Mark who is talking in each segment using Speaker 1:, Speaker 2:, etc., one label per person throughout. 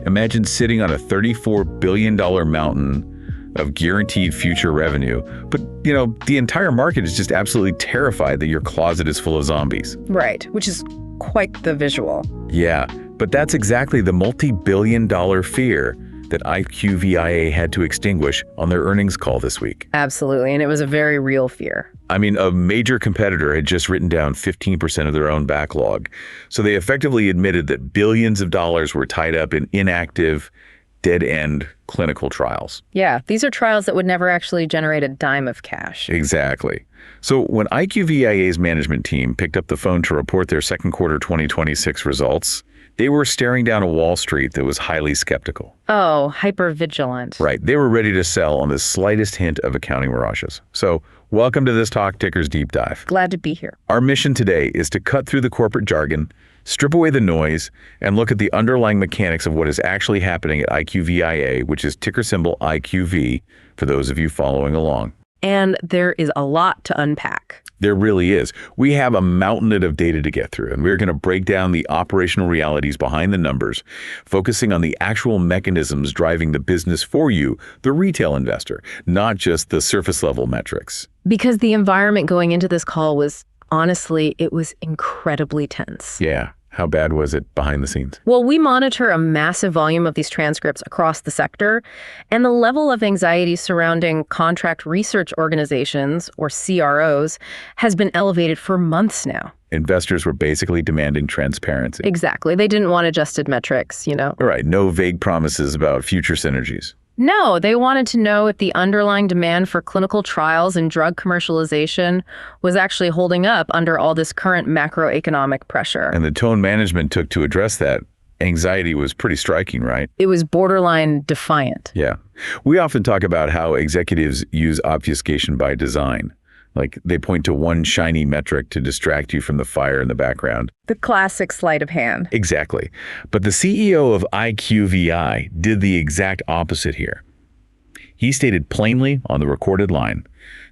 Speaker 1: Imagine sitting on a $34 billion mountain of guaranteed future revenue. But, the entire market is just absolutely terrified that your closet is full of zombies.
Speaker 2: Right, which is quite the visual.
Speaker 1: Yeah, but that's exactly the multi-billion-dollar fear that IQVIA had to extinguish on their earnings call this week.
Speaker 2: Absolutely, and it was a very real fear.
Speaker 1: I mean, a major competitor had just written down 15% of their own backlog. So they effectively admitted that billions of dollars were tied up in inactive, dead-end clinical trials.
Speaker 2: Yeah, these are trials that would never actually generate a dime of cash.
Speaker 1: Exactly. So when IQVIA's management team picked up the phone to report their second quarter 2026 results, they were staring down a Wall Street that was highly skeptical.
Speaker 2: Oh, hyper-vigilant.
Speaker 1: Right. They were ready to sell on the slightest hint of accounting mirages. So welcome to this Talk Tickers Deep Dive.
Speaker 2: Glad to be here.
Speaker 1: Our mission today is to cut through the corporate jargon, strip away the noise, and look at the underlying mechanics of what is actually happening at IQVIA, which is ticker symbol IQV, for those of you following along.
Speaker 2: And there is a lot to unpack.
Speaker 1: There really is. We have a mountain of data to get through, and we're going to break down the operational realities behind the numbers, focusing on the actual mechanisms driving the business for you, the retail investor, not just the surface level metrics.
Speaker 2: Because the environment going into this call was, honestly, it was incredibly tense.
Speaker 1: Yeah. How bad was it behind the scenes?
Speaker 2: Well, we monitor a massive volume of these transcripts across the sector, and the level of anxiety surrounding contract research organizations, or CROs, has been elevated for months now.
Speaker 1: Investors were basically demanding transparency.
Speaker 2: Exactly. They didn't want adjusted metrics,
Speaker 1: Right. No vague promises about future synergies.
Speaker 2: No, they wanted to know if the underlying demand for clinical trials and drug commercialization was actually holding up under all this current macroeconomic pressure.
Speaker 1: And the tone management took to address that anxiety was pretty striking, right?
Speaker 2: It was borderline defiant.
Speaker 1: Yeah. We often talk about how executives use obfuscation by design. Like they point to one shiny metric to distract you from the fire in the background.
Speaker 2: The classic sleight of hand.
Speaker 1: Exactly. But the CEO of IQVI did the exact opposite here. He stated plainly on the recorded line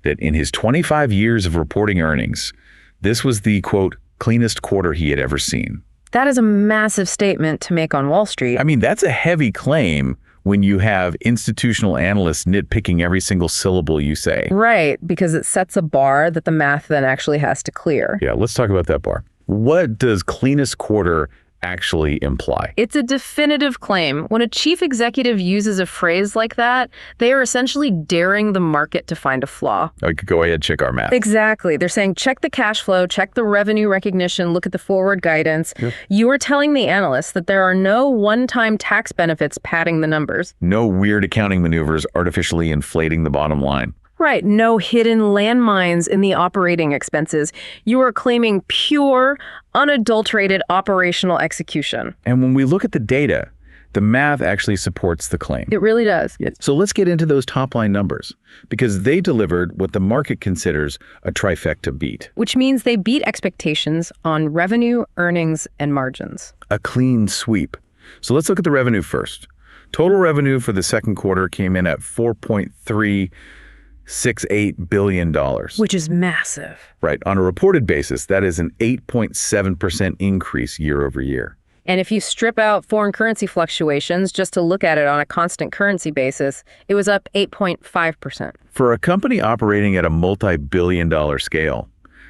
Speaker 1: that in his 25 years of reporting earnings, this was the, quote, cleanest quarter he had ever seen.
Speaker 2: That is a massive statement to make on Wall Street.
Speaker 1: I mean, that's a heavy claim when you have institutional analysts nitpicking every single syllable you say.
Speaker 2: Right, because it sets a bar that the math then actually has to clear.
Speaker 1: Yeah, let's talk about that bar. What does cleanest quarter actually imply?
Speaker 2: It's a definitive claim. When a chief executive uses a phrase like that, they are essentially daring the market to find a flaw.
Speaker 1: Okay, go ahead, check our math.
Speaker 2: Exactly. They're saying, check the cash flow, check the revenue recognition, look at the forward guidance. Yep. You are telling the analysts that there are no one-time tax benefits padding the numbers.
Speaker 1: No weird accounting maneuvers artificially inflating the bottom line.
Speaker 2: Right. No hidden landmines in the operating expenses. You are claiming pure, unadulterated operational execution.
Speaker 1: And when we look at the data, the math actually supports the claim.
Speaker 2: It really does.
Speaker 1: Yeah. So let's get into those top-line numbers, because they delivered what the market considers a trifecta beat.
Speaker 2: Which means they beat expectations on revenue, earnings, and margins.
Speaker 1: A clean sweep. So let's look at the revenue first. Total revenue for the second quarter came in at $4.368 billion.
Speaker 2: Which is massive.
Speaker 1: Right. On a reported basis, that is an 8.7% increase year over year.
Speaker 2: And if you strip out foreign currency fluctuations just to look at it on a constant currency basis, it was up 8.5%.
Speaker 1: For a company operating at a multi-billion-dollar scale,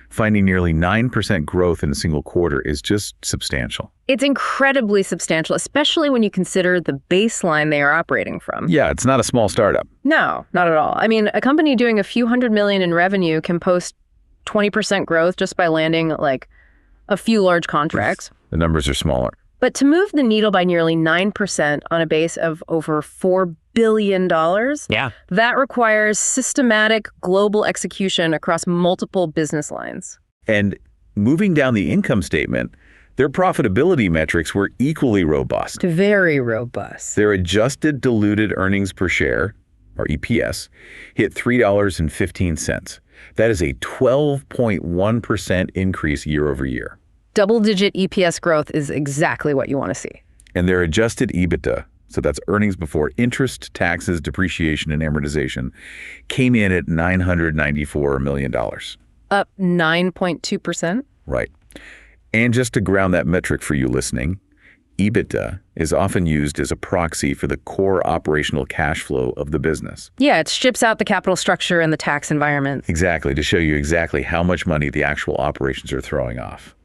Speaker 1: finding nearly 9% growth in a single quarter is just substantial.
Speaker 2: It's incredibly substantial, especially when you consider the baseline they are operating from.
Speaker 1: Yeah, it's not a small startup.
Speaker 2: No, not at all. I mean, a company doing a few $100 million in revenue can post 20% growth just by landing like a few large contracts.
Speaker 1: The numbers are smaller.
Speaker 2: But to move the needle by nearly 9% on a base of over $4 billion, that requires systematic global execution across multiple business lines.
Speaker 1: And moving down the income statement, their profitability metrics were equally robust.
Speaker 2: Very robust.
Speaker 1: Their adjusted diluted earnings per share, or EPS, hit $3.15. That is a 12.1% increase year over year.
Speaker 2: Double-digit EPS growth is exactly what you want to see.
Speaker 1: And their adjusted EBITDA, so that's earnings before interest, taxes, depreciation, and amortization, came in at $994 million.
Speaker 2: Up 9.2%.
Speaker 1: Right. And just to ground that metric for you listening, EBITDA is often used as a proxy for the core operational cash flow of the business.
Speaker 2: Yeah, it strips out the capital structure and the tax environment.
Speaker 1: Exactly, to show you exactly how much money the actual operations are throwing off.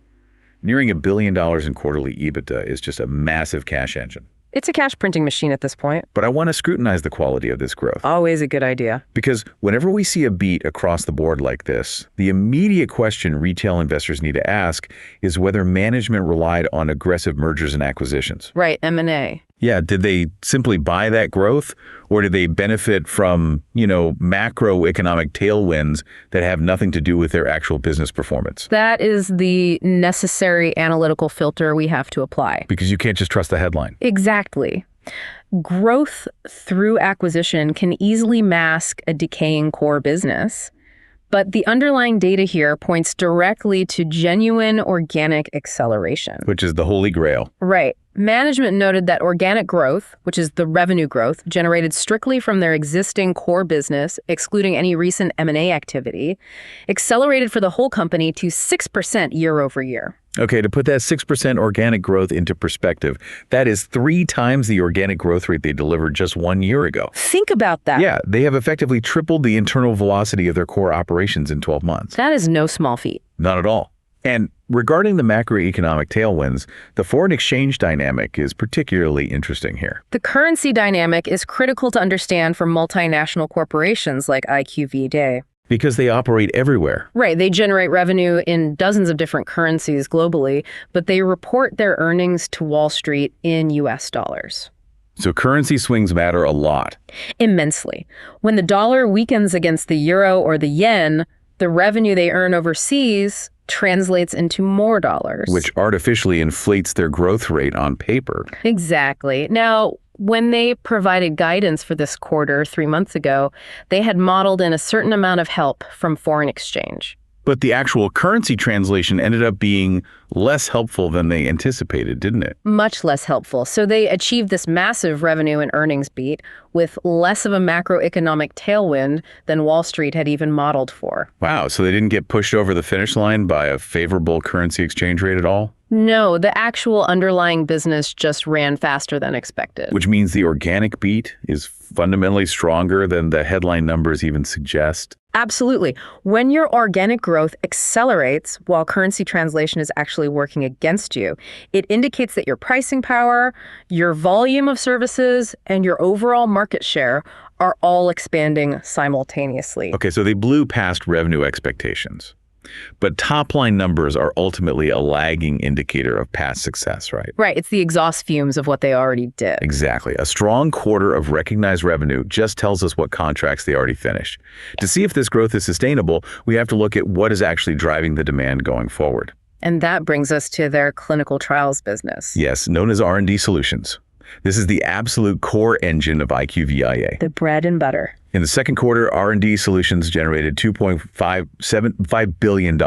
Speaker 1: Nearing $1 billion in quarterly EBITDA is just a massive cash engine.
Speaker 2: It's a cash printing machine at this point.
Speaker 1: But I want to scrutinize the quality of this growth.
Speaker 2: Always a good idea.
Speaker 1: Because whenever we see a beat across the board like this, the immediate question retail investors need to ask is whether management relied on aggressive mergers and acquisitions.
Speaker 2: Right, M&A.
Speaker 1: Yeah, did they simply buy that growth, or did they benefit from, macroeconomic tailwinds that have nothing to do with their actual business performance?
Speaker 2: That is the necessary analytical filter we have to apply.
Speaker 1: Because you can't just trust the headline.
Speaker 2: Exactly. Growth through acquisition can easily mask a decaying core business, but the underlying data here points directly to genuine organic acceleration.
Speaker 1: Which is the holy grail.
Speaker 2: Right. Management noted that organic growth, which is the revenue growth, generated strictly from their existing core business, excluding any recent M&A activity, accelerated for the whole company to 6% year over year.
Speaker 1: Okay, to put that 6% organic growth into perspective, that is 3 times the organic growth rate they delivered just 1 year ago.
Speaker 2: Think about that.
Speaker 1: Yeah, they have effectively tripled the internal velocity of their core operations in 12 months.
Speaker 2: That is no small feat.
Speaker 1: Not at all. And regarding the macroeconomic tailwinds, the foreign exchange dynamic is particularly interesting here.
Speaker 2: The currency dynamic is critical to understand for multinational corporations like IQVIA.
Speaker 1: Because they operate everywhere.
Speaker 2: Right. They generate revenue in dozens of different currencies globally, but they report their earnings to Wall Street in US dollars.
Speaker 1: So currency swings matter a lot.
Speaker 2: Immensely. When the dollar weakens against the euro or the yen, the revenue they earn overseas translates into more dollars.
Speaker 1: Which artificially inflates their growth rate on paper.
Speaker 2: Exactly. Now, when they provided guidance for this quarter 3 months ago, they had modeled in a certain amount of help from foreign exchange.
Speaker 1: But the actual currency translation ended up being less helpful than they anticipated, didn't it?
Speaker 2: Much less helpful. So they achieved this massive revenue and earnings beat with less of a macroeconomic tailwind than Wall Street had even modeled for.
Speaker 1: Wow, so they didn't get pushed over the finish line by a favorable currency exchange rate at all?
Speaker 2: No, the actual underlying business just ran faster than expected.
Speaker 1: Which means the organic beat is fundamentally stronger than the headline numbers even suggest?
Speaker 2: Absolutely. When your organic growth accelerates while currency translation is actually working against you, it indicates that your pricing power, your volume of services, and your overall market share are all expanding simultaneously.
Speaker 1: Okay, so they blew past revenue expectations. But top-line numbers are ultimately a lagging indicator of past success, right?
Speaker 2: Right. It's the exhaust fumes of what they already did.
Speaker 1: Exactly. A strong quarter of recognized revenue just tells us what contracts they already finished. To see if this growth is sustainable, we have to look at what is actually driving the demand going forward.
Speaker 2: And that brings us to their clinical trials business.
Speaker 1: Yes, known as R&D Solutions. This is the absolute core engine of IQVIA.
Speaker 2: The bread and butter.
Speaker 1: In the second quarter, R&D Solutions generated $2.575 billion,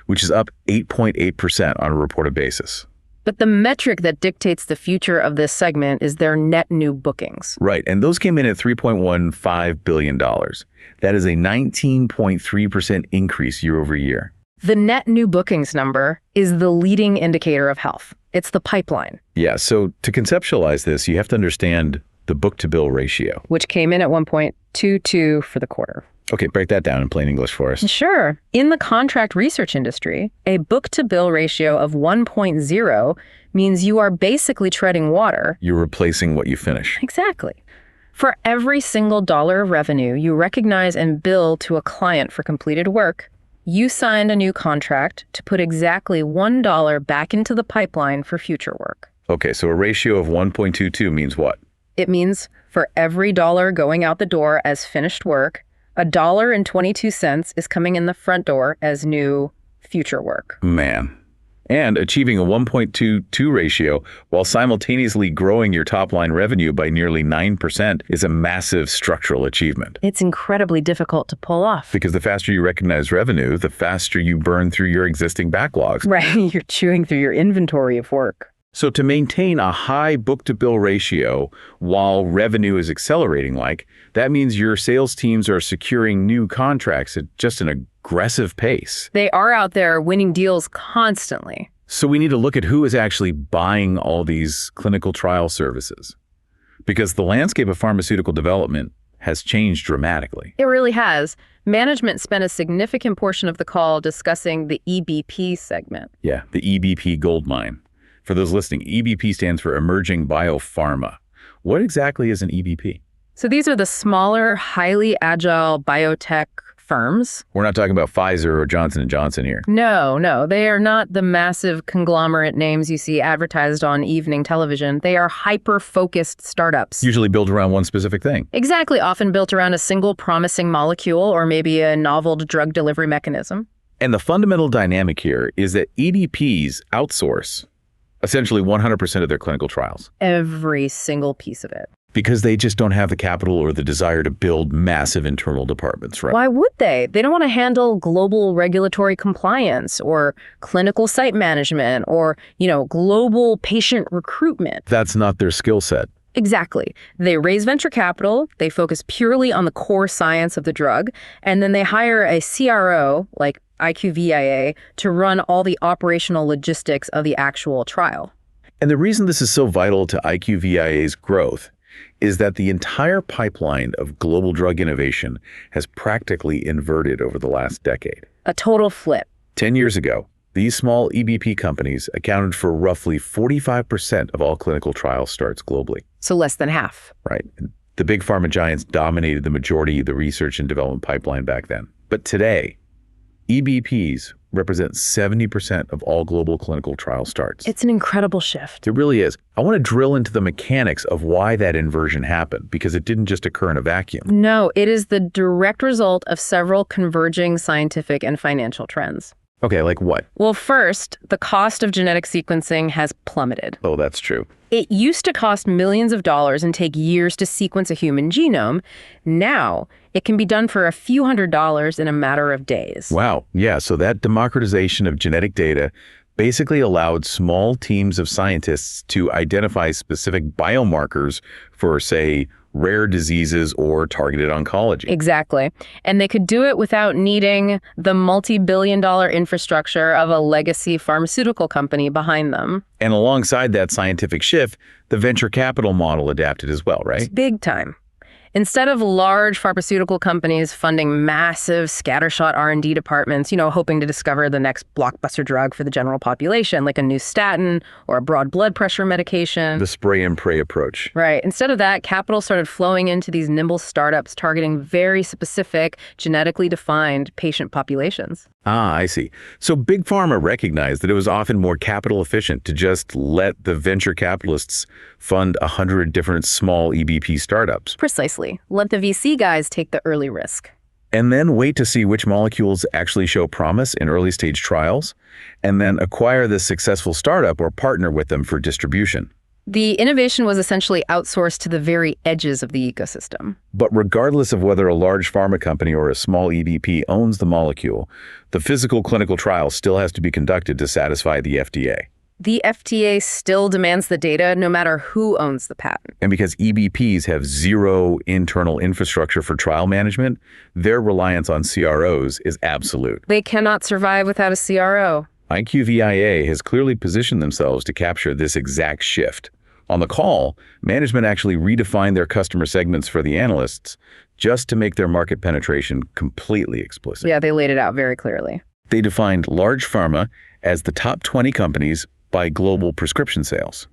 Speaker 1: which is up 8.8% on a reported basis.
Speaker 2: But the metric that dictates the future of this segment is their net new bookings.
Speaker 1: Right, and those came in at $3.15 billion. That is a 19.3% increase year over year.
Speaker 2: The net new bookings number is the leading indicator of health. It's the pipeline.
Speaker 1: Yeah, so to conceptualize this, you have to understand the book-to-bill ratio.
Speaker 2: Which came in at 1.22 for the quarter.
Speaker 1: Okay, break that down in plain English for us.
Speaker 2: Sure. In the contract research industry, a book-to-bill ratio of 1.0 means you are basically treading water.
Speaker 1: You're replacing what you finish.
Speaker 2: Exactly. For every single dollar of revenue you recognize and bill to a client for completed work, you signed a new contract to put exactly $1 back into the pipeline for future work.
Speaker 1: Okay, so a ratio of 1.22 means what?
Speaker 2: It means for every dollar going out the door as finished work, $1.22 is coming in the front door as new future work.
Speaker 1: Man. And achieving a 1.22 ratio while simultaneously growing your top-line revenue by nearly 9% is a massive structural achievement.
Speaker 2: It's incredibly difficult to pull off.
Speaker 1: Because the faster you recognize revenue, the faster you burn through your existing backlogs.
Speaker 2: Right, you're chewing through your inventory of work.
Speaker 1: So to maintain a high book-to-bill ratio while revenue is accelerating that means your sales teams are securing new contracts at just an aggressive pace.
Speaker 2: They are out there winning deals constantly.
Speaker 1: So we need to look at who is actually buying all these clinical trial services, because the landscape of pharmaceutical development has changed dramatically.
Speaker 2: It really has. Management spent a significant portion of the call discussing the EBP segment.
Speaker 1: Yeah, the EBP goldmine. For those listening, EBP stands for Emerging Biopharma. What exactly is an EBP?
Speaker 2: So these are the smaller, highly agile biotech firms.
Speaker 1: We're not talking about Pfizer or Johnson & Johnson here.
Speaker 2: No, they are not the massive conglomerate names you see advertised on evening television. They are hyper-focused startups.
Speaker 1: Usually built around one specific thing.
Speaker 2: Exactly, often built around a single promising molecule or maybe a novel drug delivery mechanism.
Speaker 1: And the fundamental dynamic here is that EDPs outsource essentially 100% of their clinical trials.
Speaker 2: Every single piece of it.
Speaker 1: Because they just don't have the capital or the desire to build massive internal departments, right?
Speaker 2: Why would they? They don't want to handle global regulatory compliance or clinical site management or, global patient recruitment.
Speaker 1: That's not their skill set.
Speaker 2: Exactly. They raise venture capital, they focus purely on the core science of the drug, and then they hire a CRO, like IQVIA, to run all the operational logistics of the actual trial.
Speaker 1: And the reason this is so vital to IQVIA's growth is that the entire pipeline of global drug innovation has practically inverted over the last decade.
Speaker 2: A total flip.
Speaker 1: 10 years ago, these small EBP companies accounted for roughly 45% of all clinical trial starts globally.
Speaker 2: So less than half.
Speaker 1: Right. The big pharma giants dominated the majority of the research and development pipeline back then. But today, EBPs represent 70% of all global clinical trial starts.
Speaker 2: It's an incredible shift.
Speaker 1: It really is. I want to drill into the mechanics of why that inversion happened, because it didn't just occur in a vacuum.
Speaker 2: No, it is the direct result of several converging scientific and financial trends.
Speaker 1: Okay, like what?
Speaker 2: Well, first, the cost of genetic sequencing has plummeted.
Speaker 1: Oh, that's true.
Speaker 2: It used to cost millions of dollars and take years to sequence a human genome. Now, it can be done for a few $100s in a matter of days.
Speaker 1: Wow. Yeah, so that democratization of genetic data basically allowed small teams of scientists to identify specific biomarkers for, say, rare diseases or targeted oncology.
Speaker 2: Exactly. And they could do it without needing the multi-billion-dollar infrastructure of a legacy pharmaceutical company behind them.
Speaker 1: And alongside that scientific shift, the venture capital model adapted as well, right?
Speaker 2: Big time. Instead of large pharmaceutical companies funding massive scattershot R&D departments, hoping to discover the next blockbuster drug for the general population, like a new statin or a broad blood pressure medication.
Speaker 1: The spray and pray approach.
Speaker 2: Right. Instead of that, capital started flowing into these nimble startups targeting very specific, genetically defined patient populations.
Speaker 1: Ah, I see. So Big Pharma recognized that it was often more capital efficient to just let the venture capitalists fund 100 different small EBP startups.
Speaker 2: Precisely. Let the VC guys take the early risk.
Speaker 1: And then wait to see which molecules actually show promise in early stage trials, and then acquire the successful startup or partner with them for distribution.
Speaker 2: The innovation was essentially outsourced to the very edges of the ecosystem.
Speaker 1: But regardless of whether a large pharma company or a small EBP owns the molecule, the physical clinical trial still has to be conducted to satisfy the FDA.
Speaker 2: The FDA still demands the data no matter who owns the patent.
Speaker 1: And because EBPs have zero internal infrastructure for trial management, their reliance on CROs is absolute.
Speaker 2: They cannot survive without a CRO.
Speaker 1: IQVIA has clearly positioned themselves to capture this exact shift. On the call, management actually redefined their customer segments for the analysts just to make their market penetration completely explicit.
Speaker 2: Yeah, they laid it out very clearly.
Speaker 1: They defined large pharma as the top 20 companies by global prescription sales.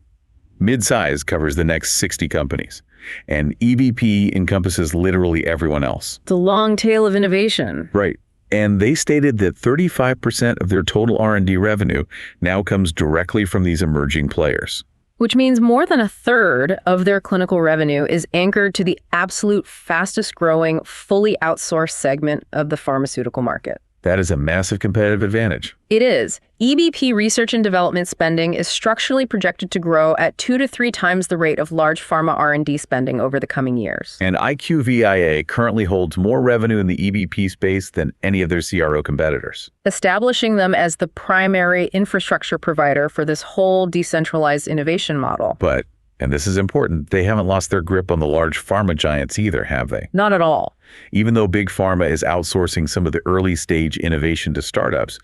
Speaker 1: Mid-size covers the next 60 companies, and EBP encompasses literally everyone else.
Speaker 2: The long tail of innovation.
Speaker 1: Right. And they stated that 35% of their total R&D revenue now comes directly from these emerging players.
Speaker 2: Which means more than a third of their clinical revenue is anchored to the absolute fastest growing, fully outsourced segment of the pharmaceutical market.
Speaker 1: That is a massive competitive advantage.
Speaker 2: It is. EBP research and development spending is structurally projected to grow at 2 to 3 times the rate of large pharma R&D spending over the coming years.
Speaker 1: And IQVIA currently holds more revenue in the EBP space than any of their CRO competitors,
Speaker 2: establishing them as the primary infrastructure provider for this whole decentralized innovation model.
Speaker 1: But, and this is important, they haven't lost their grip on the large pharma giants either, have they?
Speaker 2: Not at all.
Speaker 1: Even though Big Pharma is outsourcing some of the early stage innovation to startups,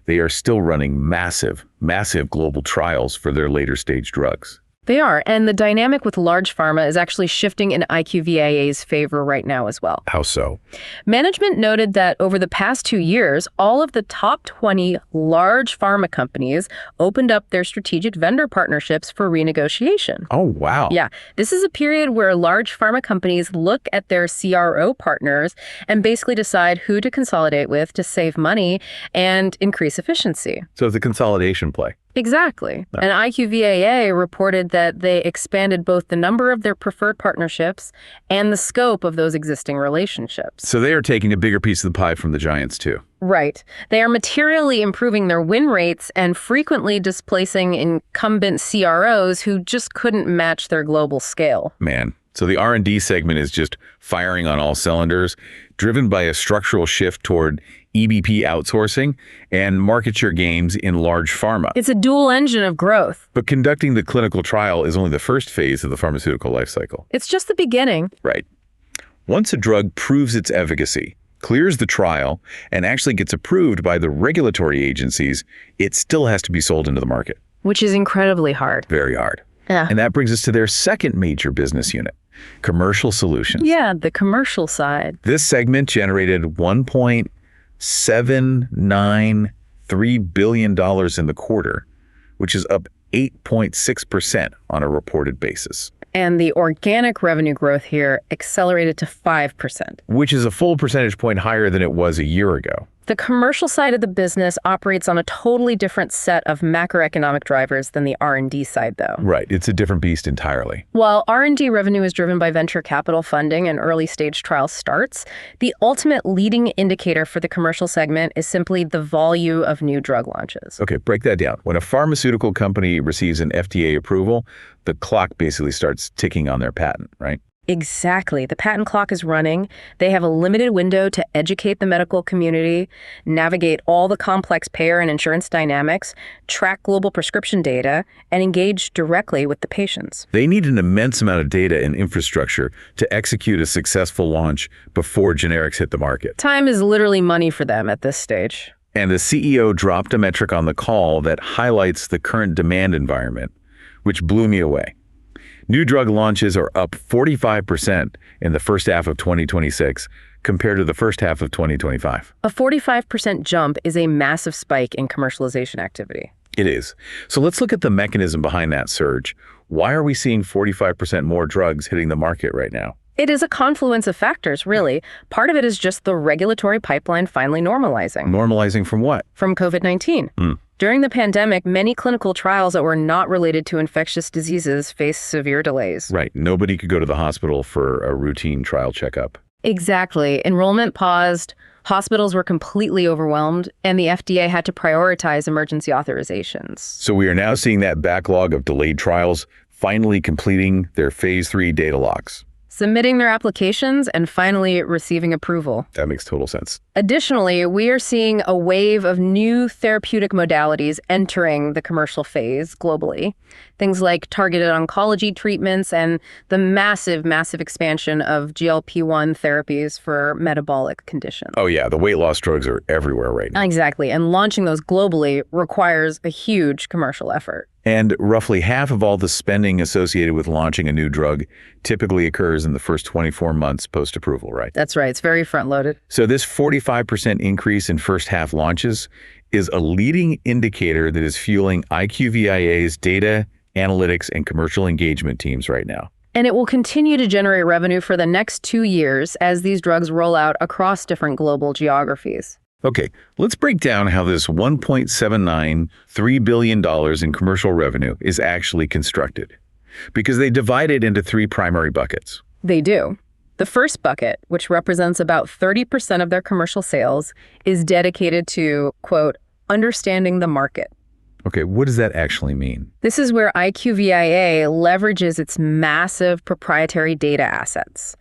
Speaker 1: they are still running massive global trials for their later stage drugs.
Speaker 2: They are, and the dynamic with large pharma is actually shifting in IQVIA's favor right now as well.
Speaker 1: How so?
Speaker 2: Management noted that over the past 2 years, all of the top 20 large pharma companies opened up their strategic vendor partnerships for renegotiation.
Speaker 1: Oh, wow.
Speaker 2: Yeah, this is a period where large pharma companies look at their CRO partners and basically decide who to consolidate with to save money and increase efficiency.
Speaker 1: So it's a consolidation play.
Speaker 2: Exactly. And IQVIA reported that they expanded both the number of their preferred partnerships and the scope of those existing relationships.
Speaker 1: So they are taking a bigger piece of the pie from the giants too.
Speaker 2: Right. They are materially improving their win rates and frequently displacing incumbent CROs who just couldn't match their global scale.
Speaker 1: Man. So the R&D segment is just firing on all cylinders, driven by a structural shift toward EBP outsourcing and market share gains in large pharma.
Speaker 2: It's a dual engine of growth.
Speaker 1: But conducting the clinical trial is only the first phase of the pharmaceutical life cycle.
Speaker 2: It's just the beginning.
Speaker 1: Right. Once a drug proves its efficacy, clears the trial, and actually gets approved by the regulatory agencies, it still has to be sold into the market.
Speaker 2: Which is incredibly hard.
Speaker 1: Very hard.
Speaker 2: Yeah.
Speaker 1: And that brings us to their second major business unit, commercial solutions.
Speaker 2: Yeah, the commercial side.
Speaker 1: This segment generated $1.793 billion in the quarter, which is up 8.6% on a reported basis.
Speaker 2: And the organic revenue growth here accelerated to 5%.
Speaker 1: Which is a full percentage point higher than it was a year ago.
Speaker 2: The commercial side of the business operates on a totally different set of macroeconomic drivers than the R&D side, though.
Speaker 1: Right. It's a different beast entirely.
Speaker 2: While R&D revenue is driven by venture capital funding and early stage trial starts, the ultimate leading indicator for the commercial segment is simply the volume of new drug launches.
Speaker 1: Okay, break that down. When a pharmaceutical company receives an FDA approval, the clock basically starts ticking on their patent, right?
Speaker 2: Exactly. The patent clock is running. They have a limited window to educate the medical community, navigate all the complex payer and insurance dynamics, track global prescription data, and engage directly with the patients.
Speaker 1: They need an immense amount of data and infrastructure to execute a successful launch before generics hit the market.
Speaker 2: Time is literally money for them at this stage.
Speaker 1: And the CEO dropped a metric on the call that highlights the current demand environment, which blew me away. New drug launches are up 45% in the first half of 2026 compared to the first half of 2025.
Speaker 2: A 45% jump is a massive spike in commercialization activity.
Speaker 1: It is. So let's look at the mechanism behind that surge. Why are we seeing 45% more drugs hitting the market right now?
Speaker 2: It is a confluence of factors, really. Part of it is just the regulatory pipeline finally normalizing.
Speaker 1: Normalizing from what?
Speaker 2: From COVID-19. During the pandemic, many clinical trials that were not related to infectious diseases faced severe delays.
Speaker 1: Right. Nobody could go to the hospital for a routine trial checkup.
Speaker 2: Exactly. Enrollment paused, hospitals were completely overwhelmed, and the FDA had to prioritize emergency authorizations.
Speaker 1: So we are now seeing that backlog of delayed trials finally completing their phase 3 data locks.
Speaker 2: Submitting their applications and finally receiving approval.
Speaker 1: That makes total sense.
Speaker 2: Additionally, we are seeing a wave of new therapeutic modalities entering the commercial phase globally. Things like targeted oncology treatments and the massive expansion of GLP-1 therapies for metabolic conditions.
Speaker 1: Oh yeah, the weight loss drugs are everywhere right now.
Speaker 2: Exactly, and launching those globally requires a huge commercial effort.
Speaker 1: And roughly half of all the spending associated with launching a new drug typically occurs in the first 24 months post-approval, right?
Speaker 2: That's right. It's very front-loaded.
Speaker 1: So this 45% increase in first-half launches is a leading indicator that is fueling IQVIA's data, analytics, and commercial engagement teams right now.
Speaker 2: And it will continue to generate revenue for the next 2 years as these drugs roll out across different global geographies.
Speaker 1: Okay, let's break down how this $1.793 billion in commercial revenue is actually constructed, because they divide it into 3 primary buckets.
Speaker 2: They do. The first bucket, which represents about 30% of their commercial sales, is dedicated to, quote, understanding the market.
Speaker 1: Okay, what does that actually mean?
Speaker 2: This is where IQVIA leverages its massive proprietary data assets.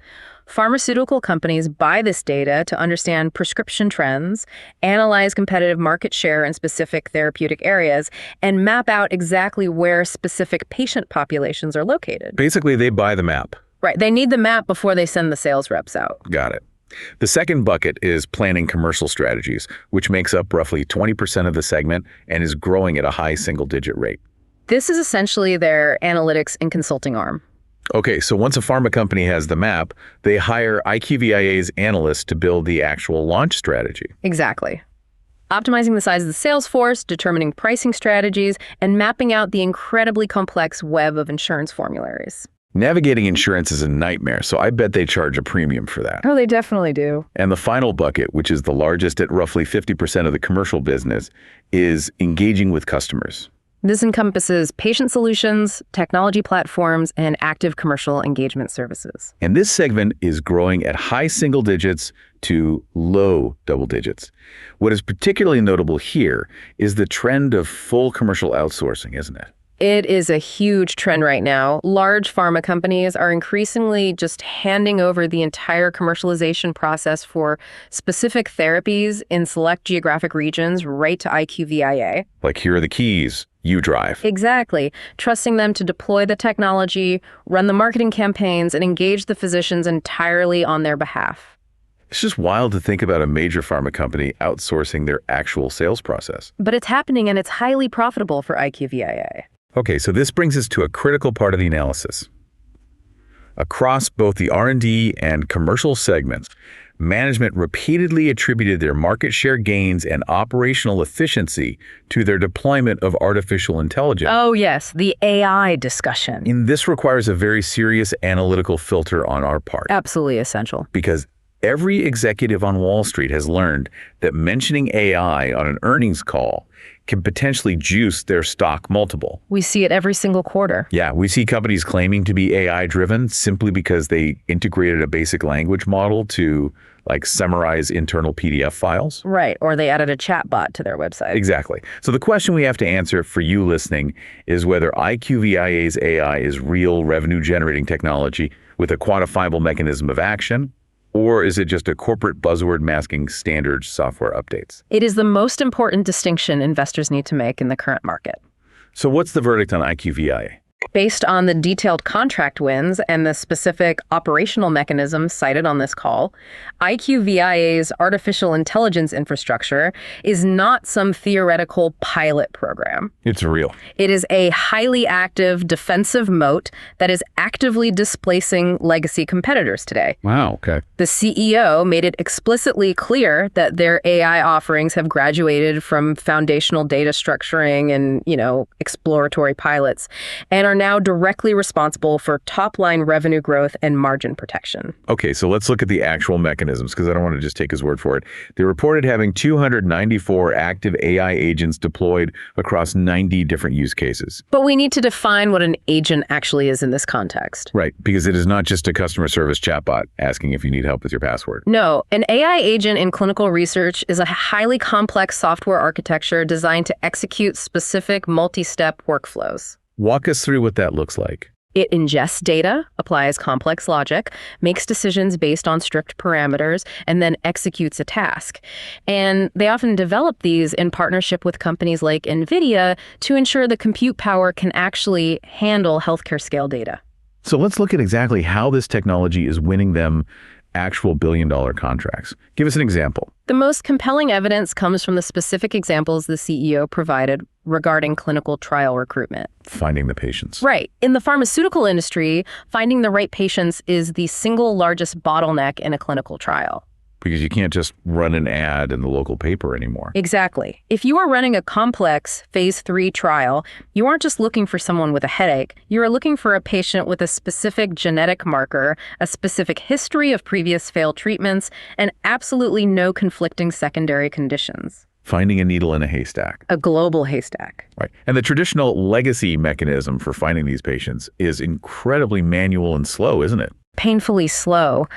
Speaker 2: Pharmaceutical companies buy this data to understand prescription trends, analyze competitive market share in specific therapeutic areas, and map out exactly where specific patient populations are located.
Speaker 1: Basically, they buy the map.
Speaker 2: Right. They need the map before they send the sales reps out.
Speaker 1: Got it. The second bucket is planning commercial strategies, which makes up roughly 20% of the segment and is growing at a high single-digit rate.
Speaker 2: This is essentially their analytics and consulting arm.
Speaker 1: Okay, so once a pharma company has the map, they hire IQVIA's analysts to build the actual launch strategy.
Speaker 2: Exactly. Optimizing the size of the sales force, determining pricing strategies, and mapping out the incredibly complex web of insurance formularies.
Speaker 1: Navigating insurance is a nightmare, so I bet they charge a premium for that.
Speaker 2: Oh, they definitely do.
Speaker 1: And the final bucket, which is the largest at roughly 50% of the commercial business, is engaging with customers.
Speaker 2: This encompasses patient solutions, technology platforms, and active commercial engagement services.
Speaker 1: And this segment is growing at high single digits to low double digits. What is particularly notable here is the trend of full commercial outsourcing, isn't it?
Speaker 2: It is a huge trend right now. Large pharma companies are increasingly just handing over the entire commercialization process for specific therapies in select geographic regions right to IQVIA.
Speaker 1: Like, here are the keys, you drive.
Speaker 2: Exactly. Trusting them to deploy the technology, run the marketing campaigns, and engage the physicians entirely on their behalf.
Speaker 1: It's just wild to think about a major pharma company outsourcing their actual sales process.
Speaker 2: But it's happening, and it's highly profitable for IQVIA.
Speaker 1: Okay, so this brings us to a critical part of the analysis. Across both the R&D and commercial segments, management repeatedly attributed their market share gains and operational efficiency to their deployment of artificial intelligence.
Speaker 2: Oh, yes, the AI discussion.
Speaker 1: And this requires a very serious analytical filter on our part.
Speaker 2: Absolutely essential.
Speaker 1: Because every executive on Wall Street has learned that mentioning AI on an earnings call can potentially juice their stock multiple.
Speaker 2: We see it every single quarter.
Speaker 1: Yeah, we see companies claiming to be AI-driven simply because they integrated a basic language model to, like, summarize internal PDF files.
Speaker 2: Right, or they added a chatbot to their website.
Speaker 1: Exactly. So the question we have to answer for you listening is whether IQVIA's AI is real revenue-generating technology with a quantifiable mechanism of action, or is it just a corporate buzzword masking standard software updates?
Speaker 2: It is the most important distinction investors need to make in the current market.
Speaker 1: So what's the verdict on IQVIA?
Speaker 2: Based on the detailed contract wins and the specific operational mechanisms cited on this call, IQVIA's artificial intelligence infrastructure is not some theoretical pilot program.
Speaker 1: It's real.
Speaker 2: It is a highly active defensive moat that is actively displacing legacy competitors today.
Speaker 1: Wow, okay.
Speaker 2: The CEO made it explicitly clear that their AI offerings have graduated from foundational data structuring and, exploratory pilots and are now directly responsible for top-line revenue growth and margin protection.
Speaker 1: Okay, so let's look at the actual mechanisms, because I don't want to just take his word for it. They reported having 294 active AI agents deployed across 90 different use cases.
Speaker 2: But we need to define what an agent actually is in this context.
Speaker 1: Right, because it is not just a customer service chatbot asking if you need help with your password.
Speaker 2: No, an AI agent in clinical research is a highly complex software architecture designed to execute specific multi-step workflows.
Speaker 1: Walk us through what that looks like.
Speaker 2: It ingests data, applies complex logic, makes decisions based on strict parameters, and then executes a task. And they often develop these in partnership with companies like NVIDIA to ensure the compute power can actually handle healthcare scale data.
Speaker 1: So let's look at exactly how this technology is winning them actual billion-dollar contracts. Give us an example.
Speaker 2: The most compelling evidence comes from the specific examples the CEO provided regarding clinical trial recruitment.
Speaker 1: Finding the patients.
Speaker 2: Right. In the pharmaceutical industry, finding the right patients is the single largest bottleneck in a clinical trial.
Speaker 1: Because you can't just run an ad in the local paper anymore.
Speaker 2: Exactly. If you are running a complex phase 3 trial, you aren't just looking for someone with a headache. You are looking for a patient with a specific genetic marker, a specific history of previous failed treatments, and absolutely no conflicting secondary conditions.
Speaker 1: Finding a needle in a haystack.
Speaker 2: A global haystack.
Speaker 1: Right. And the traditional legacy mechanism for finding these patients is incredibly manual and slow, isn't it?
Speaker 2: Painfully slow.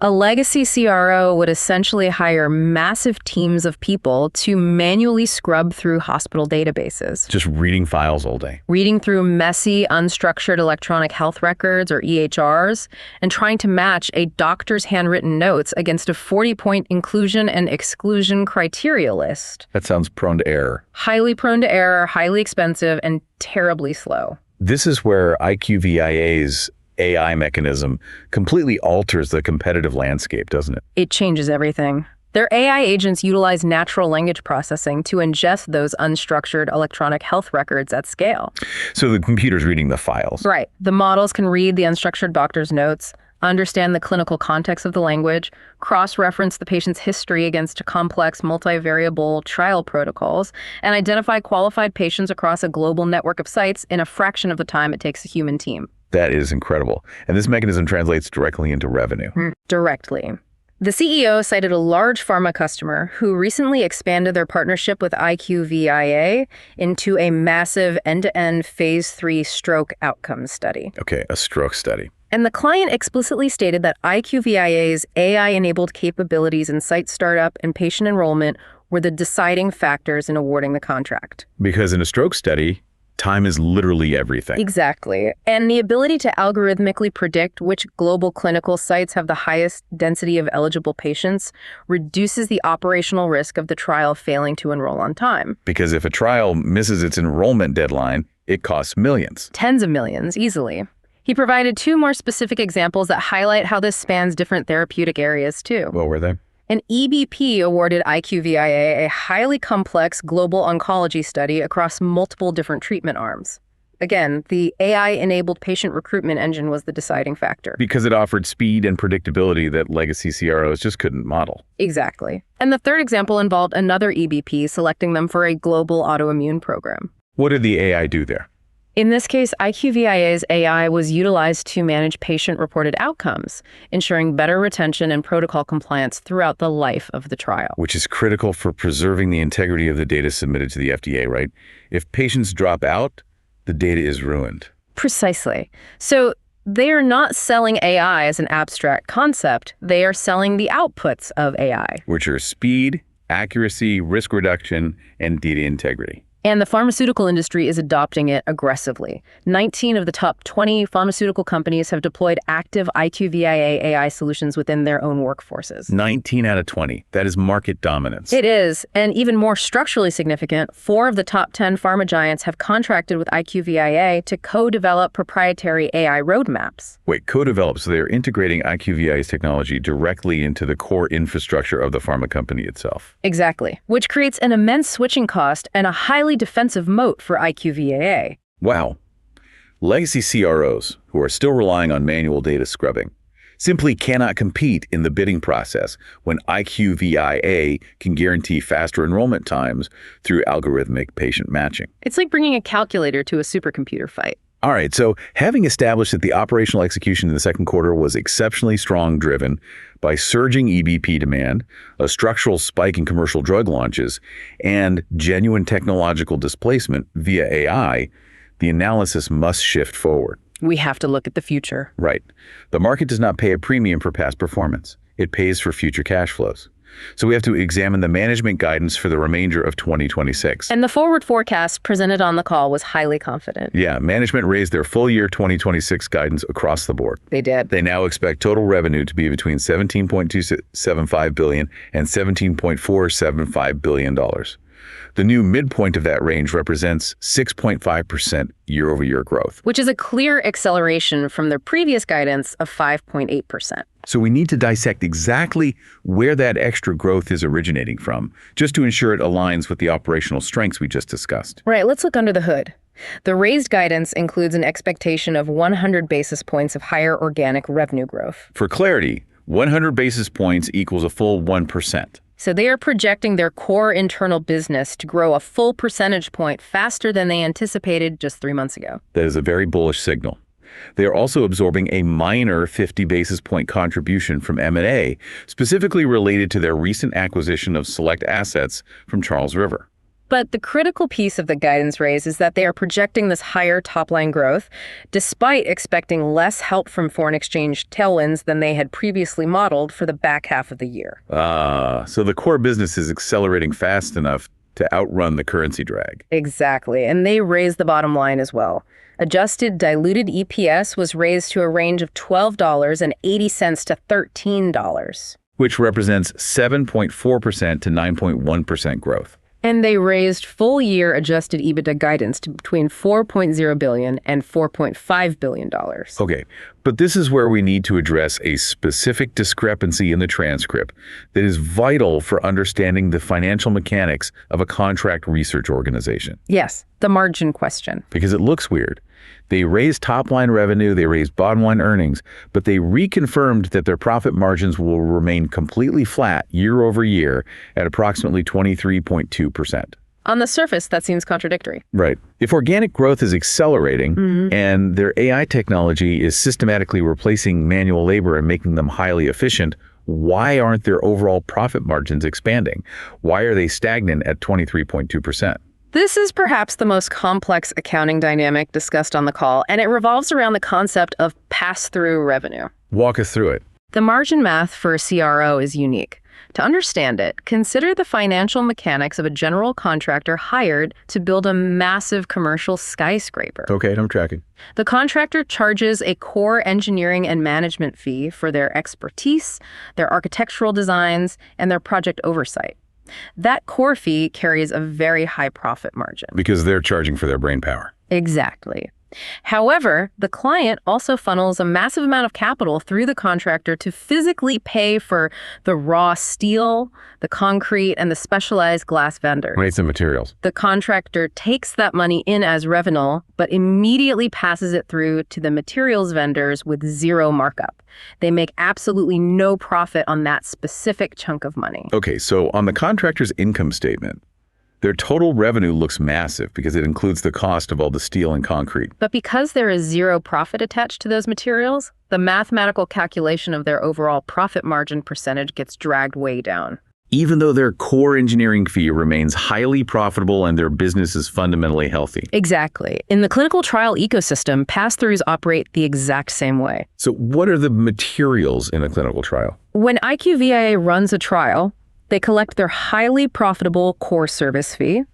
Speaker 2: A legacy CRO would essentially hire massive teams of people to manually scrub through hospital databases.
Speaker 1: Just reading files all day.
Speaker 2: Reading through messy, unstructured electronic health records, or EHRs, and trying to match a doctor's handwritten notes against a 40-point inclusion and exclusion criteria list.
Speaker 1: That sounds prone to error.
Speaker 2: Highly prone to error, highly expensive, and terribly slow.
Speaker 1: This is where IQVIA's AI mechanism completely alters the competitive landscape, doesn't it?
Speaker 2: It changes everything. Their AI agents utilize natural language processing to ingest those unstructured electronic health records at scale.
Speaker 1: So the computer's reading the files.
Speaker 2: Right. The models can read the unstructured doctor's notes, understand the clinical context of the language, cross-reference the patient's history against complex multivariable trial protocols, and identify qualified patients across a global network of sites in a fraction of the time it takes a human team.
Speaker 1: That is incredible. And this mechanism translates directly into revenue.
Speaker 2: Directly. The CEO cited a large pharma customer who recently expanded their partnership with IQVIA into a massive end-to-end phase 3 stroke outcomes study.
Speaker 1: Okay, a stroke study.
Speaker 2: And the client explicitly stated that IQVIA's AI-enabled capabilities in site startup and patient enrollment were the deciding factors in awarding the contract.
Speaker 1: Because in a stroke study, time is literally everything.
Speaker 2: Exactly. And the ability to algorithmically predict which global clinical sites have the highest density of eligible patients reduces the operational risk of the trial failing to enroll on time.
Speaker 1: Because if a trial misses its enrollment deadline, it costs millions.
Speaker 2: Tens of millions, easily. He provided 2 more specific examples that highlight how this spans different therapeutic areas, too.
Speaker 1: What were they?
Speaker 2: An EBP awarded IQVIA a highly complex global oncology study across multiple different treatment arms. Again, the AI-enabled patient recruitment engine was the deciding factor.
Speaker 1: Because it offered speed and predictability that legacy CROs just couldn't model.
Speaker 2: Exactly. And the third example involved another EBP selecting them for a global autoimmune program.
Speaker 1: What did the AI do there?
Speaker 2: In this case, IQVIA's AI was utilized to manage patient-reported outcomes, ensuring better retention and protocol compliance throughout the life of the trial.
Speaker 1: Which is critical for preserving the integrity of the data submitted to the FDA, right? If patients drop out, the data is ruined.
Speaker 2: Precisely. So they are not selling AI as an abstract concept. They are selling the outputs of AI.
Speaker 1: Which are speed, accuracy, risk reduction, and data integrity.
Speaker 2: And the pharmaceutical industry is adopting it aggressively. 19 of the top 20 pharmaceutical companies have deployed active IQVIA AI solutions within their own workforces.
Speaker 1: 19 out of 20. That is market dominance.
Speaker 2: It is. And even more structurally significant, 4 of the top 10 pharma giants have contracted with IQVIA to co-develop proprietary AI roadmaps.
Speaker 1: Wait, co-develop, so they're integrating IQVIA's technology directly into the core infrastructure of the pharma company itself.
Speaker 2: Exactly. Which creates an immense switching cost and a highly defensive moat for IQVIA.
Speaker 1: Wow. Legacy CROs, who are still relying on manual data scrubbing, simply cannot compete in the bidding process when IQVIA can guarantee faster enrollment times through algorithmic patient matching.
Speaker 2: It's like bringing a calculator to a supercomputer fight.
Speaker 1: All right, so having established that the operational execution in the second quarter was exceptionally strong, driven by surging EBP demand, a structural spike in commercial drug launches, and genuine technological displacement via AI, the analysis must shift forward.
Speaker 2: We have to look at the future.
Speaker 1: Right. The market does not pay a premium for past performance. It pays for future cash flows. So we have to examine the management guidance for the remainder of 2026.
Speaker 2: And the forward forecast presented on the call was highly confident.
Speaker 1: Yeah, management raised their full year 2026 guidance across the board.
Speaker 2: They did.
Speaker 1: They now expect total revenue to be between $17.275 billion and $17.475 billion. The new midpoint of that range represents 6.5% year-over-year growth.
Speaker 2: Which is a clear acceleration from their previous guidance of 5.8%.
Speaker 1: So we need to dissect exactly where that extra growth is originating from, just to ensure it aligns with the operational strengths we just discussed.
Speaker 2: Right, let's look under the hood. The raised guidance includes an expectation of 100 basis points of higher organic revenue growth.
Speaker 1: For clarity, 100 basis points equals a full 1%.
Speaker 2: So they are projecting their core internal business to grow a full percentage point faster than they anticipated just 3 months ago.
Speaker 1: That is a very bullish signal. They are also absorbing a minor 50 basis point contribution from M&A, specifically related to their recent acquisition of select assets from Charles River.
Speaker 2: But the critical piece of the guidance raise is that they are projecting this higher top-line growth, despite expecting less help from foreign exchange tailwinds than they had previously modeled for the back half of the year.
Speaker 1: So the core business is accelerating fast enough to outrun the currency drag.
Speaker 2: Exactly, and they raised the bottom line as well. Adjusted diluted EPS was raised to a range of $12.80 to $13.
Speaker 1: Which represents 7.4% to 9.1% growth.
Speaker 2: And they raised full-year adjusted EBITDA guidance to between $4.0 billion and $4.5 billion.
Speaker 1: Okay, but this is where we need to address a specific discrepancy in the transcript that is vital for understanding the financial mechanics of a contract research organization.
Speaker 2: Yes, the margin question.
Speaker 1: Because it looks weird. They raised top-line revenue, they raised bottom-line earnings, but they reconfirmed that their profit margins will remain completely flat year over year at approximately 23.2%.
Speaker 2: On the surface, that seems contradictory.
Speaker 1: Right. If organic growth is accelerating and their AI technology is systematically replacing manual labor and making them highly efficient, why aren't their overall profit margins expanding? Why are they stagnant at 23.2%?
Speaker 2: This is perhaps the most complex accounting dynamic discussed on the call, and it revolves around the concept of pass-through revenue.
Speaker 1: Walk us through it.
Speaker 2: The margin math for a CRO is unique. To understand it, consider the financial mechanics of a general contractor hired to build a massive commercial skyscraper.
Speaker 1: Okay, I'm tracking.
Speaker 2: The contractor charges a core engineering and management fee for their expertise, their architectural designs, and their project oversight. That core fee carries a very high profit margin.
Speaker 1: Because they're charging for their brainpower.
Speaker 2: Exactly. However, the client also funnels a massive amount of capital through the contractor to physically pay for the raw steel, the concrete, and the specialized glass vendors.
Speaker 1: Rates and materials.
Speaker 2: The contractor takes that money in as revenue, but immediately passes it through to the materials vendors with zero markup. They make absolutely no profit on that specific chunk of money.
Speaker 1: Okay, so on the contractor's income statement, their total revenue looks massive because it includes the cost of all the steel and concrete.
Speaker 2: But because there is zero profit attached to those materials, the mathematical calculation of their overall profit margin percentage gets dragged way down.
Speaker 1: Even though their core engineering fee remains highly profitable and their business is fundamentally healthy.
Speaker 2: Exactly. In the clinical trial ecosystem, pass-throughs operate the exact same way.
Speaker 1: So what are the materials in a clinical trial?
Speaker 2: When IQVIA runs a trial, they collect their highly profitable core service fee,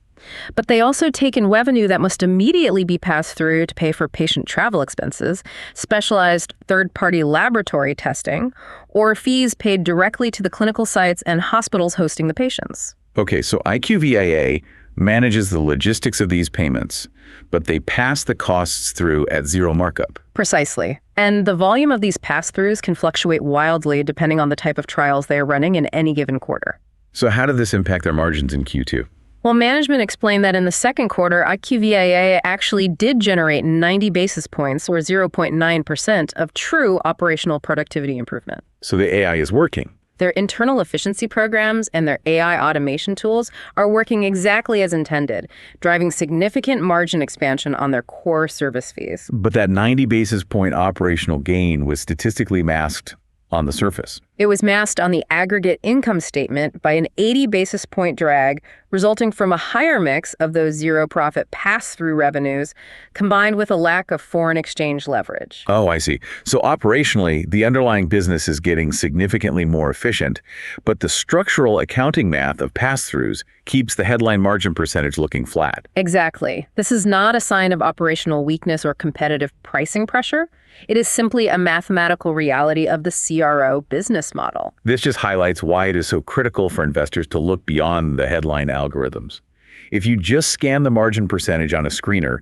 Speaker 2: but they also take in revenue that must immediately be passed through to pay for patient travel expenses, specialized third-party laboratory testing, or fees paid directly to the clinical sites and hospitals hosting the patients.
Speaker 1: Okay, so IQVIA manages the logistics of these payments, but they pass the costs through at zero markup.
Speaker 2: Precisely. And the volume of these pass-throughs can fluctuate wildly depending on the type of trials they are running in any given quarter.
Speaker 1: So how did this impact their margins in Q2?
Speaker 2: Well, management explained that in the second quarter, IQVIA actually did generate 90 basis points, or 0.9%, of true operational productivity improvement.
Speaker 1: So the AI is working.
Speaker 2: Their internal efficiency programs and their AI automation tools are working exactly as intended, driving significant margin expansion on their core service fees.
Speaker 1: But that 90 basis point operational gain was statistically masked on the surface.
Speaker 2: It was masked on the aggregate income statement by an 80 basis point drag resulting from a higher mix of those zero profit pass-through revenues combined with a lack of foreign exchange leverage.
Speaker 1: Oh, I see. So operationally, the underlying business is getting significantly more efficient, but the structural accounting math of pass-throughs keeps the headline margin percentage looking flat.
Speaker 2: Exactly. This is not a sign of operational weakness or competitive pricing pressure. It is simply a mathematical reality of the CRO business model.
Speaker 1: This just highlights why it is so critical for investors to look beyond the headline algorithms. If you just scan the margin percentage on a screener,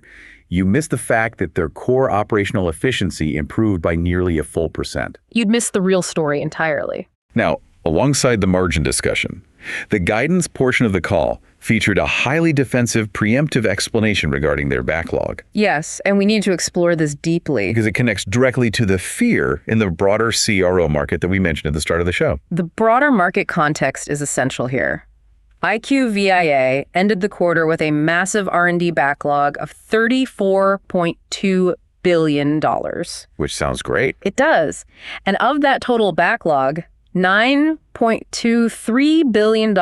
Speaker 1: you miss the fact that their core operational efficiency improved by nearly a full percent.
Speaker 2: You'd miss the real story entirely.
Speaker 1: Now, alongside the margin discussion, the guidance portion of the call featured a highly defensive, preemptive explanation regarding their backlog.
Speaker 2: Yes, and we need to explore this deeply.
Speaker 1: Because it connects directly to the fear in the broader CRO market that we mentioned at the start of the show.
Speaker 2: The broader market context is essential here. IQVIA ended the quarter with a massive R&D backlog of $34.2 billion.
Speaker 1: Which sounds great.
Speaker 2: It does. And of that total backlog, $9.23 billion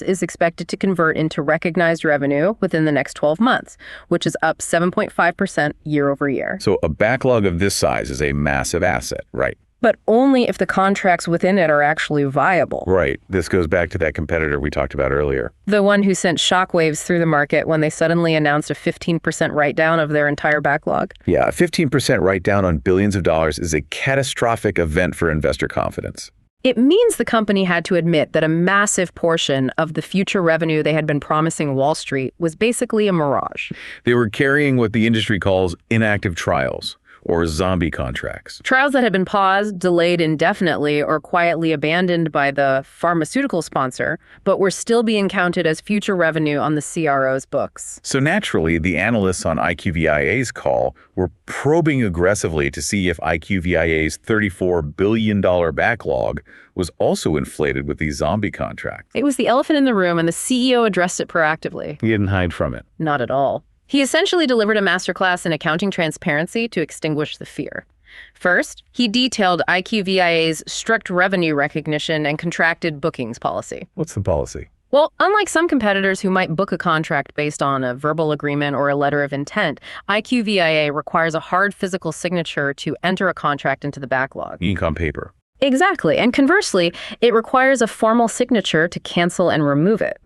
Speaker 2: is expected to convert into recognized revenue within the next 12 months, which is up 7.5% year over year.
Speaker 1: So a backlog of this size is a massive asset, right?
Speaker 2: But only if the contracts within it are actually viable.
Speaker 1: Right. This goes back to that competitor we talked about earlier.
Speaker 2: The one who sent shockwaves through the market when they suddenly announced a 15% write-down of their entire backlog.
Speaker 1: Yeah, a 15% write-down on billions of dollars is a catastrophic event for investor confidence.
Speaker 2: It means the company had to admit that a massive portion of the future revenue they had been promising Wall Street was basically a mirage.
Speaker 1: They were carrying what the industry calls inactive trials, or zombie contracts.
Speaker 2: Trials that had been paused, delayed indefinitely, or quietly abandoned by the pharmaceutical sponsor, but were still being counted as future revenue on the CRO's books.
Speaker 1: So naturally, the analysts on IQVIA's call were probing aggressively to see if IQVIA's $34 billion backlog was also inflated with these zombie contracts.
Speaker 2: It was the elephant in the room, and the CEO addressed it proactively.
Speaker 1: He didn't hide from it.
Speaker 2: Not at all. He essentially delivered a masterclass in accounting transparency to extinguish the fear. First, he detailed IQVIA's strict revenue recognition and contracted bookings policy.
Speaker 1: What's the policy?
Speaker 2: Well, unlike some competitors who might book a contract based on a verbal agreement or a letter of intent, IQVIA requires a hard physical signature to enter a contract into the backlog.
Speaker 1: Ink on paper.
Speaker 2: Exactly. And conversely, it requires a formal signature to cancel and remove it.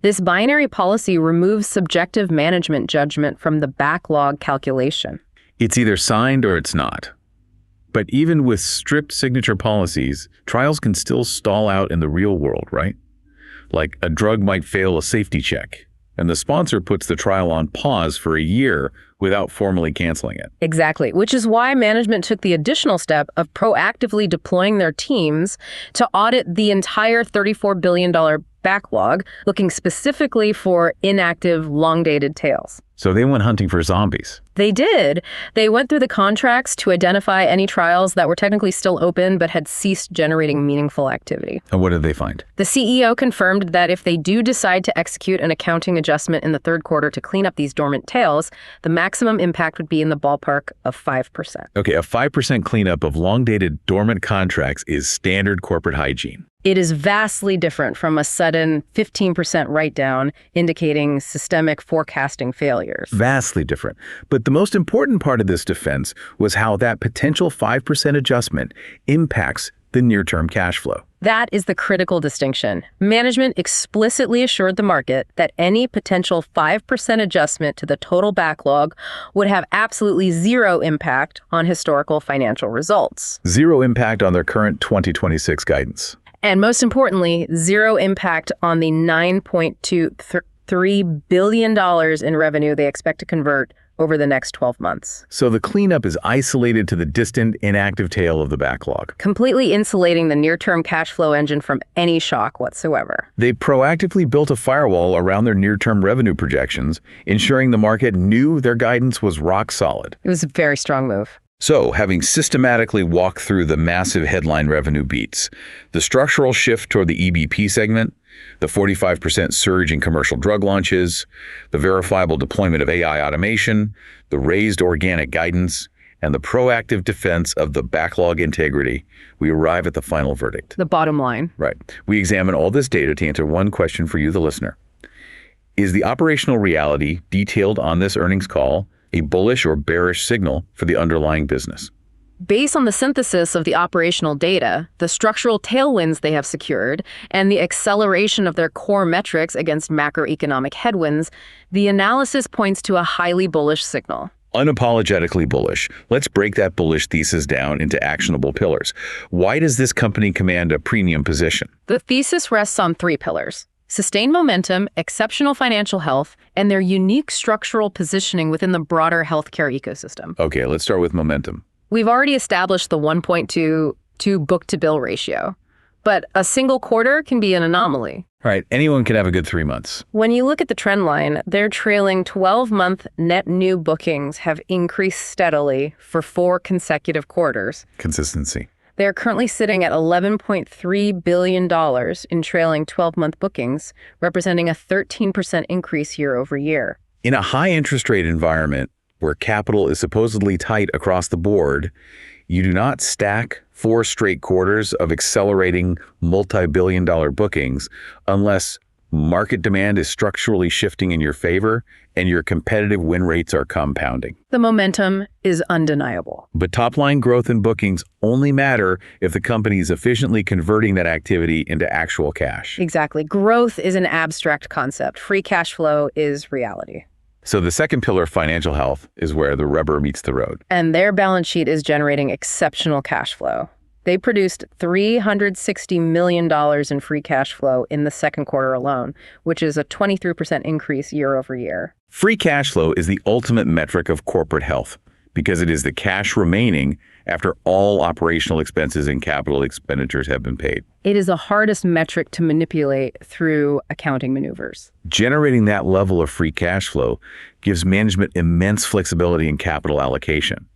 Speaker 2: This binary policy removes subjective management judgment from the backlog calculation.
Speaker 1: It's either signed or it's not. But even with strict signature policies, trials can still stall out in the real world, right? Like a drug might fail a safety check, and the sponsor puts the trial on pause for a year without formally canceling it.
Speaker 2: Exactly, which is why management took the additional step of proactively deploying their teams to audit the entire $34 billion backlog, looking specifically for inactive, long-dated tails.
Speaker 1: So they went hunting for zombies.
Speaker 2: They did. They went through the contracts to identify any trials that were technically still open but had ceased generating meaningful activity.
Speaker 1: And what did they find?
Speaker 2: The CEO confirmed that if they do decide to execute an accounting adjustment in the third quarter to clean up these dormant tails, the maximum impact would be in the ballpark of 5%.
Speaker 1: Okay, a 5% cleanup of long-dated dormant contracts is standard corporate hygiene.
Speaker 2: It is vastly different from a sudden 15% write-down indicating systemic forecasting failures.
Speaker 1: Vastly different. But the most important part of this defense was how that potential 5% adjustment impacts the near-term cash flow.
Speaker 2: That is the critical distinction. Management explicitly assured the market that any potential 5% adjustment to the total backlog would have absolutely zero impact on historical financial results.
Speaker 1: Zero impact on their current 2026 guidance.
Speaker 2: And most importantly, zero impact on the $9.23 billion in revenue they expect to convert over the next 12 months.
Speaker 1: So the cleanup is isolated to the distant, inactive tail of the backlog.
Speaker 2: Completely insulating the near-term cash flow engine from any shock whatsoever.
Speaker 1: They proactively built a firewall around their near-term revenue projections, ensuring the market knew their guidance was rock solid.
Speaker 2: It was a very strong move.
Speaker 1: So, having systematically walked through the massive headline revenue beats, the structural shift toward the EBP segment, the 45% surge in commercial drug launches, the verifiable deployment of AI automation, the raised organic guidance, and the proactive defense of the backlog integrity, we arrive at the final verdict.
Speaker 2: The bottom line.
Speaker 1: Right. We examine all this data to answer one question for you, the listener. Is the operational reality detailed on this earnings call a bullish or bearish signal for the underlying business?
Speaker 2: Based on the synthesis of the operational data, the structural tailwinds they have secured, and the acceleration of their core metrics against macroeconomic headwinds, the analysis points to a highly bullish signal.
Speaker 1: Unapologetically bullish. Let's break that bullish thesis down into actionable pillars. Why does this company command a premium position?
Speaker 2: The thesis rests on 3 pillars: sustained momentum, exceptional financial health, and their unique structural positioning within the broader healthcare ecosystem.
Speaker 1: Okay, let's start with momentum.
Speaker 2: We've already established the 1.22 book-to-bill ratio, but a single quarter can be an anomaly.
Speaker 1: All right, anyone can have a good 3 months.
Speaker 2: When you look at the trend line, their trailing 12-month net new bookings have increased steadily for 4 consecutive quarters.
Speaker 1: Consistency.
Speaker 2: They are currently sitting at $11.3 billion in trailing 12-month bookings, representing a 13% increase year over year.
Speaker 1: In a high interest rate environment where capital is supposedly tight across the board, you do not stack 4 straight quarters of accelerating multi-billion-dollar bookings unless market demand is structurally shifting in your favor and your competitive win rates are compounding.
Speaker 2: The momentum is undeniable.
Speaker 1: But top-line growth and bookings only matter if the company is efficiently converting that activity into actual cash.
Speaker 2: Exactly. Growth is an abstract concept. Free cash flow is reality.
Speaker 1: So the second pillar, financial health, is where the rubber meets the road.
Speaker 2: And their balance sheet is generating exceptional cash flow. They produced $360 million in free cash flow in the second quarter alone, which is a 23% increase year over year.
Speaker 1: Free cash flow is the ultimate metric of corporate health because it is the cash remaining after all operational expenses and capital expenditures have been paid.
Speaker 2: It is the hardest metric to manipulate through accounting maneuvers.
Speaker 1: Generating that level of free cash flow gives management immense flexibility in capital allocation.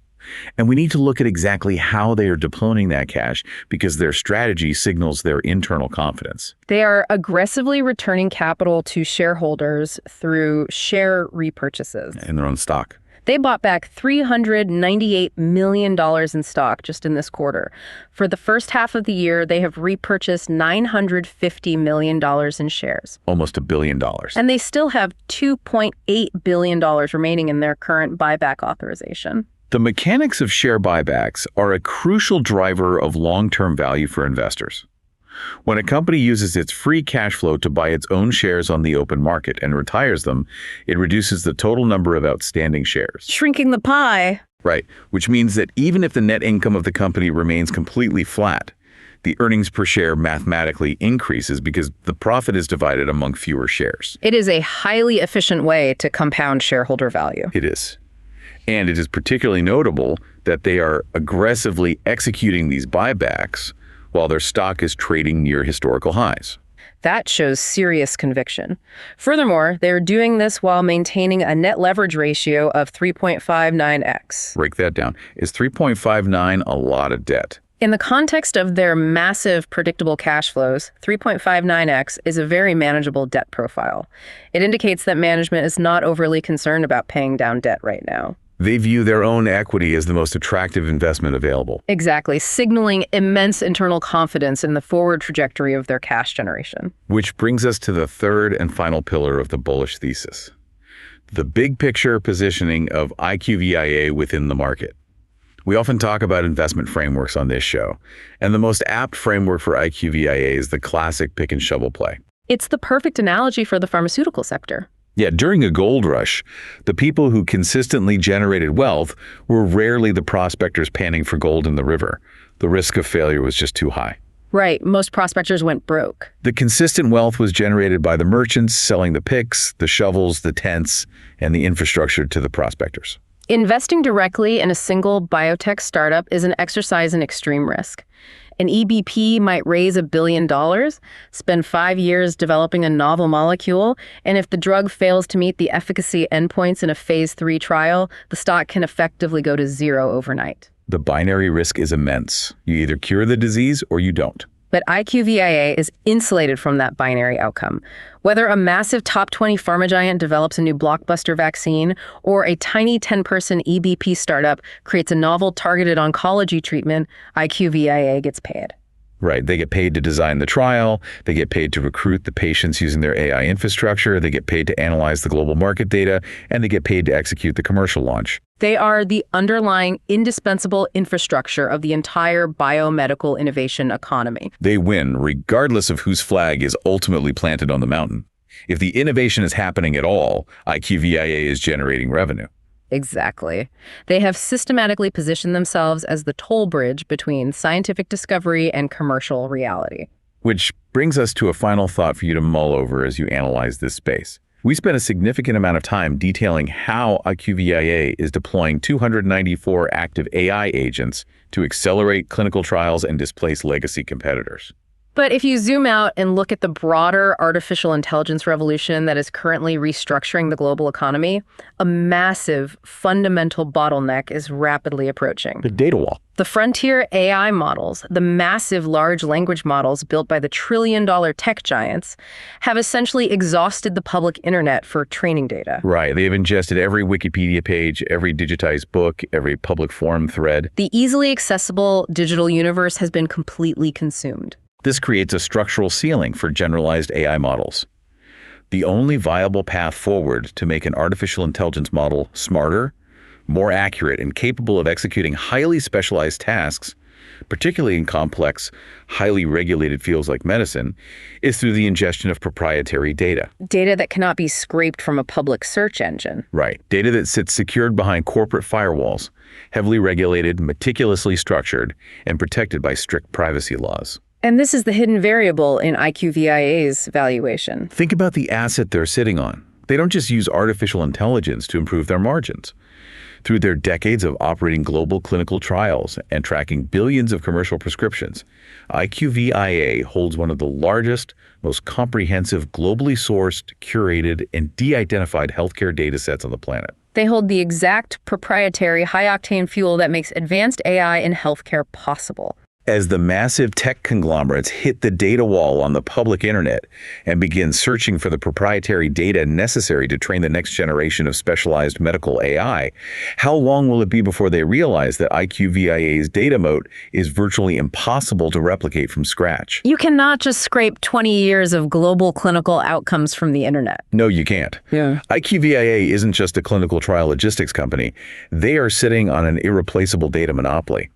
Speaker 1: And we need to look at exactly how they are deploying that cash because their strategy signals their internal confidence.
Speaker 2: They are aggressively returning capital to shareholders through share repurchases.
Speaker 1: In their own stock.
Speaker 2: They bought back $398 million in stock just in this quarter. For the first half of the year, they have repurchased $950 million in shares.
Speaker 1: Almost $1 billion.
Speaker 2: And they still have $2.8 billion remaining in their current buyback authorization.
Speaker 1: The mechanics of share buybacks are a crucial driver of long-term value for investors. When a company uses its free cash flow to buy its own shares on the open market and retires them, it reduces the total number of outstanding shares.
Speaker 2: Shrinking the pie.
Speaker 1: Right, which means that even if the net income of the company remains completely flat, the earnings per share mathematically increases because the profit is divided among fewer shares.
Speaker 2: It is a highly efficient way to compound shareholder value.
Speaker 1: It is. And it is particularly notable that they are aggressively executing these buybacks while their stock is trading near historical highs.
Speaker 2: That shows serious conviction. Furthermore, they're doing this while maintaining a net leverage ratio of 3.59x.
Speaker 1: Break that down. Is 3.59 a lot of debt?
Speaker 2: In the context of their massive predictable cash flows, 3.59x is a very manageable debt profile. It indicates that management is not overly concerned about paying down debt right now.
Speaker 1: They view their own equity as the most attractive investment available.
Speaker 2: Exactly, signaling immense internal confidence in the forward trajectory of their cash generation.
Speaker 1: Which brings us to the third and final pillar of the bullish thesis, the big picture positioning of IQVIA within the market. We often talk about investment frameworks on this show, and the most apt framework for IQVIA is the classic pick and shovel play.
Speaker 2: It's the perfect analogy for the pharmaceutical sector.
Speaker 1: Yeah, during a gold rush, the people who consistently generated wealth were rarely the prospectors panning for gold in the river. The risk of failure was just too high.
Speaker 2: Right, most prospectors went broke.
Speaker 1: The consistent wealth was generated by the merchants selling the picks, the shovels, the tents, and the infrastructure to the prospectors.
Speaker 2: Investing directly in a single biotech startup is an exercise in extreme risk. An EBP might raise $1 billion, spend 5 years developing a novel molecule, and if the drug fails to meet the efficacy endpoints in a phase 3 trial, the stock can effectively go to zero overnight.
Speaker 1: The binary risk is immense. You either cure the disease or you don't.
Speaker 2: But IQVIA is insulated from that binary outcome. Whether a massive top 20 pharma giant develops a new blockbuster vaccine or a tiny 10-person EBP startup creates a novel targeted oncology treatment, IQVIA gets paid.
Speaker 1: Right. They get paid to design the trial. They get paid to recruit the patients using their AI infrastructure. They get paid to analyze the global market data, and they get paid to execute the commercial launch.
Speaker 2: They are the underlying indispensable infrastructure of the entire biomedical innovation economy.
Speaker 1: They win regardless of whose flag is ultimately planted on the mountain. If the innovation is happening at all, IQVIA is generating revenue.
Speaker 2: Exactly. They have systematically positioned themselves as the toll bridge between scientific discovery and commercial reality.
Speaker 1: Which brings us to a final thought for you to mull over as you analyze this space. We spent a significant amount of time detailing how IQVIA is deploying 294 active AI agents to accelerate clinical trials and displace legacy competitors.
Speaker 2: But if you zoom out and look at the broader artificial intelligence revolution that is currently restructuring the global economy, a massive, fundamental bottleneck is rapidly approaching.
Speaker 1: The data wall.
Speaker 2: The frontier AI models, the massive large language models built by the trillion-dollar tech giants, have essentially exhausted the public internet for training data.
Speaker 1: Right. They have ingested every Wikipedia page, every digitized book, every public forum thread.
Speaker 2: The easily accessible digital universe has been completely consumed.
Speaker 1: This creates a structural ceiling for generalized AI models. The only viable path forward to make an artificial intelligence model smarter, more accurate, and capable of executing highly specialized tasks particularly in complex, highly regulated fields like medicine, is through the ingestion of proprietary data.
Speaker 2: Data that cannot be scraped from a public search engine.
Speaker 1: Right. Data that sits secured behind corporate firewalls, heavily regulated, meticulously structured, and protected by strict privacy laws.
Speaker 2: And this is the hidden variable in IQVIA's valuation.
Speaker 1: Think about the asset they're sitting on. They don't just use artificial intelligence to improve their margins. Through their decades of operating global clinical trials and tracking billions of commercial prescriptions, IQVIA holds one of the largest, most comprehensive, globally sourced, curated, and de-identified healthcare data sets on the planet.
Speaker 2: They hold the exact proprietary high-octane fuel that makes advanced AI in healthcare possible.
Speaker 1: As the massive tech conglomerates hit the data wall on the public internet and begin searching for the proprietary data necessary to train the next generation of specialized medical AI, how long will it be before they realize that IQVIA's data moat is virtually impossible to replicate from scratch?
Speaker 2: You cannot just scrape 20 years of global clinical outcomes from the internet.
Speaker 1: No, you can't.
Speaker 2: Yeah.
Speaker 1: IQVIA isn't just a clinical trial logistics company. They are sitting on an irreplaceable data monopoly.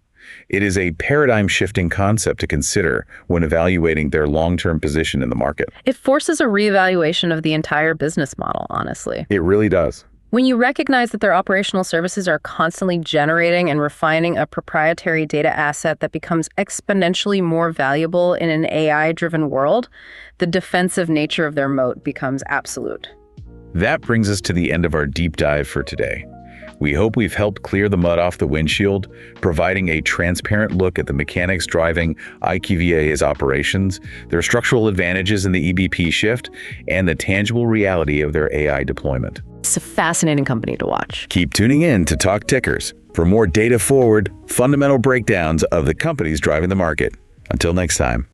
Speaker 1: It is a paradigm-shifting concept to consider when evaluating their long-term position in the market.
Speaker 2: It forces a reevaluation of the entire business model, honestly.
Speaker 1: It really does.
Speaker 2: When you recognize that their operational services are constantly generating and refining a proprietary data asset that becomes exponentially more valuable in an AI-driven world, the defensive nature of their moat becomes absolute.
Speaker 1: That brings us to the end of our deep dive for today. We hope we've helped clear the mud off the windshield, providing a transparent look at the mechanics driving IQVIA's operations, their structural advantages in the EBP shift, and the tangible reality of their AI deployment.
Speaker 2: It's a fascinating company to watch.
Speaker 1: Keep tuning in to Talk Tickers for more data-forward, fundamental breakdowns of the companies driving the market. Until next time.